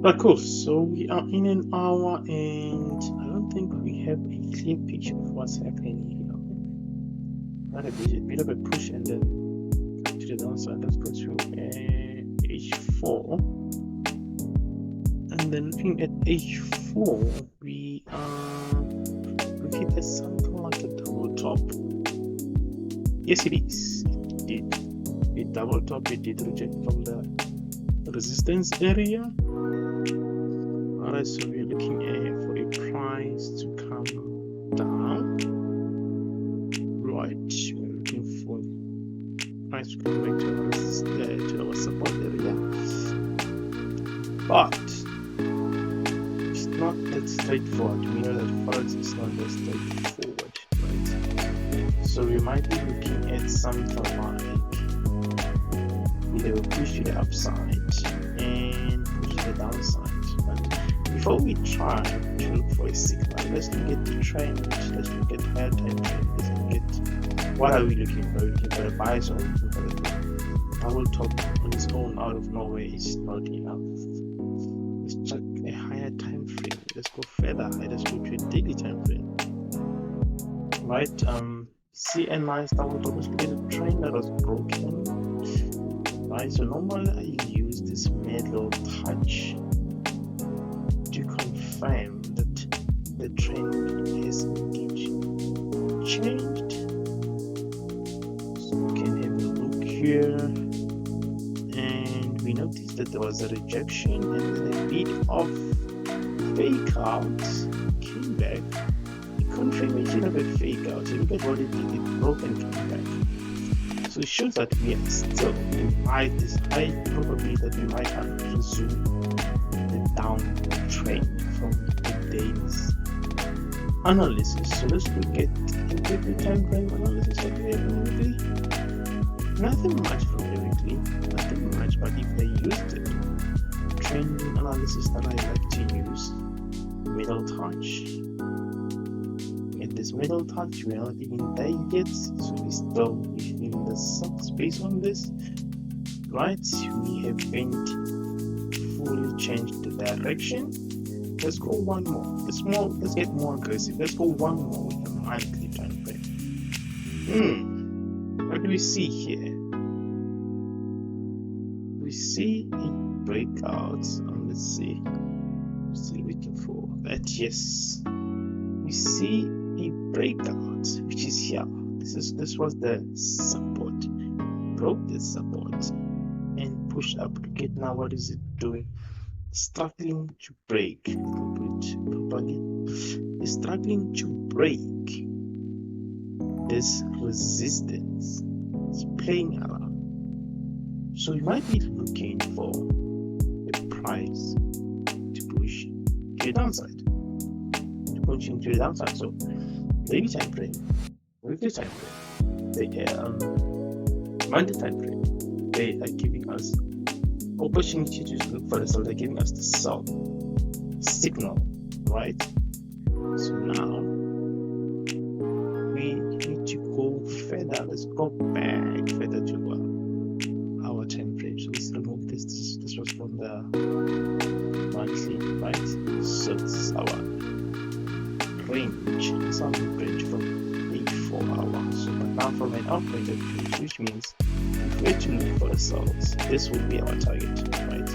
But cool, so we are in an hour and I don't think we have a clear picture of what's happening here. Not a bit of a push and then to the downside. Let's go to H4. And then looking at H4, we are looking at something like a double top. Yes, it is. It did. It double top, it did reject from the resistance area. Alright, so we're looking for a price to come down. Right, we're looking for price to come back to our support area. But it's not that straightforward. We know that Forex is not that straightforward, right? So we might be looking at something like either push to the upside and push to the downside. But before we try to look for a signal, let's look at the trend, let's look at higher time trend, let's look at what are we looking for? Are we looking for a buy or looking for a double top on its own out of nowhere is not enough. Let's check a higher time frame. Let's go further. Let's go to a daily time frame. Right, see a nice double top. Let's look at a trend that was broken. Right, so normally I use this middle touch to confirm that the trend has indeed changed. So we can have a look here, and we noticed that there was a rejection and then a bit of fake out came back, a confirmation of a fake out. So look at what it did, it broke and came back. So it shows that we are still in this high probability that we might have to resume the downtrend from the day's analysis. So let's look at the weekly time frame analysis. What do we have in the weekly? Nothing much from the weekly, nothing much. But if I use the trending analysis that I like to use, middle touch. At this middle touch, we are not even there yet, so we still in the space on this, right? We haven't fully changed the direction. Let's go one more. Let's get more aggressive. Let's go one more with the monthly time frame. What do we see here? We see a breakout. Let's see. Still looking for that. Yes, we see a breakout, which is here. This was the support, broke the support and pushed up. Look at now, what is it doing? Struggling to break. It's struggling to break this resistance. It's playing around. So you might be looking for a price to push to the downside. To push into the downside. So daily time frame, weekly time frame, the monthly time frame, they are giving us opportunity to look for the sell. They're giving us the sell signal, right? So now we need to go further. Let's go back further to our time frame. So let's remove this. This was from the monthly, right? So this is our range, some range from 4 hours. So but now from an out point of view, which means if we're to look for the cells, this will be our target, right?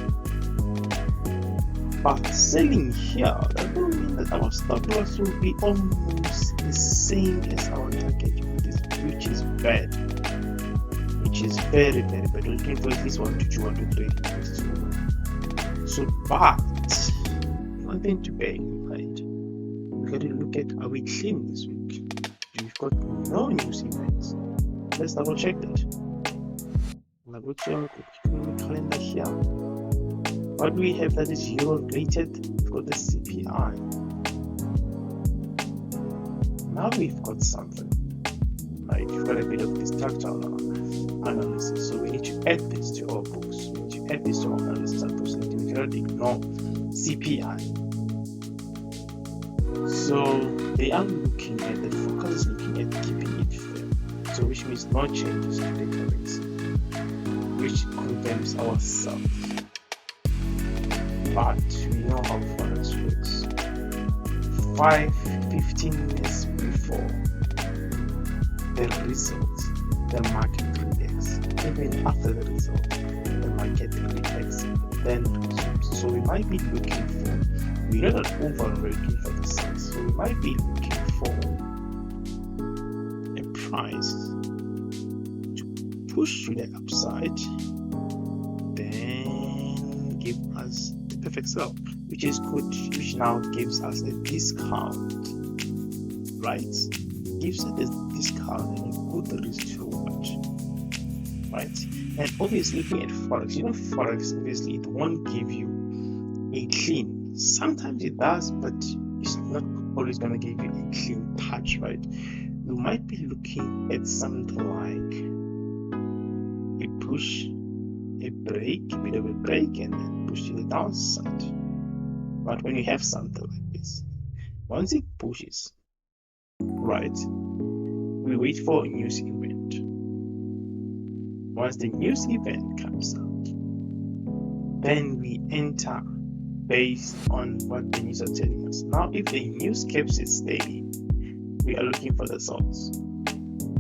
But selling here, that will mean that our stop loss will be almost the same as our target, which is bad. Which is very, very bad. We're looking for at least 1 to 2, 1 to 3. So, but nothing to pay, right? We got to look at, are we clean this week? We've got no news events. Let's double check that. I'll go to our calendar here. What do we have that is euro related? We've got the CPI. Now we've got something. Right, we've got a bit of the structural analysis. So we need to add this to our books. We need to add this to our analysis books. We cannot ignore CPI. So they are looking at the focus is looking at keeping it firm. So which means no changes to the currency, which confirms ourselves. but we know how Forex works. 15 minutes before the result, the market reacts. Even after the result, the market reacts, then resumes. So we might be looking for, we're not overrating for the sales, so we might be looking for a price to push to the upside, then give us the perfect sell, which is good, which now gives us a discount, right? Gives us a discount and a good risk to reward, right? And obviously looking at Forex, Forex obviously it won't give you a clean. Sometimes it does, but it's not always going to give you a clean touch, right? You might be looking at something like a push, a break, a bit of a break, and then push to the downside. But when you have something like this, once it pushes, right, we wait for a news event. Once the news event comes out, then we enter based on what the news are telling us. Now, if the news keeps it steady, we are looking for the results.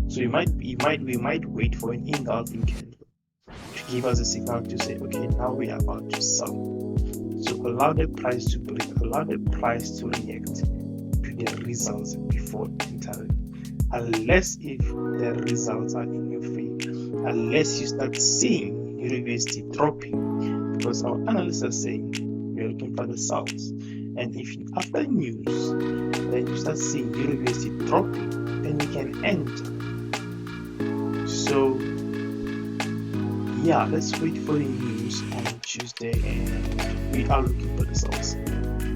So we might wait for an engulfing candle to give us a signal to say, okay, now we are about to sell. So allow the price to break, allow the price to react to the results before entering. Unless if the results are in your favor, unless you start seeing USD dropping, because our analysts are saying we are looking for the sales. And if after news, then you start seeing USD dropping, then you can enter. So yeah, let's wait for the news on Tuesday, and we are looking for the results.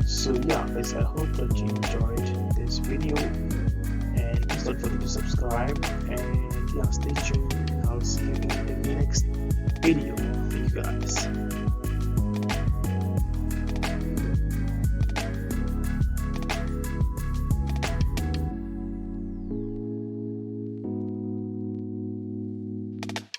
So yeah, guys, I hope that you enjoyed this video, and please don't forget to subscribe, and yeah, stay tuned, and I'll see you in the next video. Thank you guys.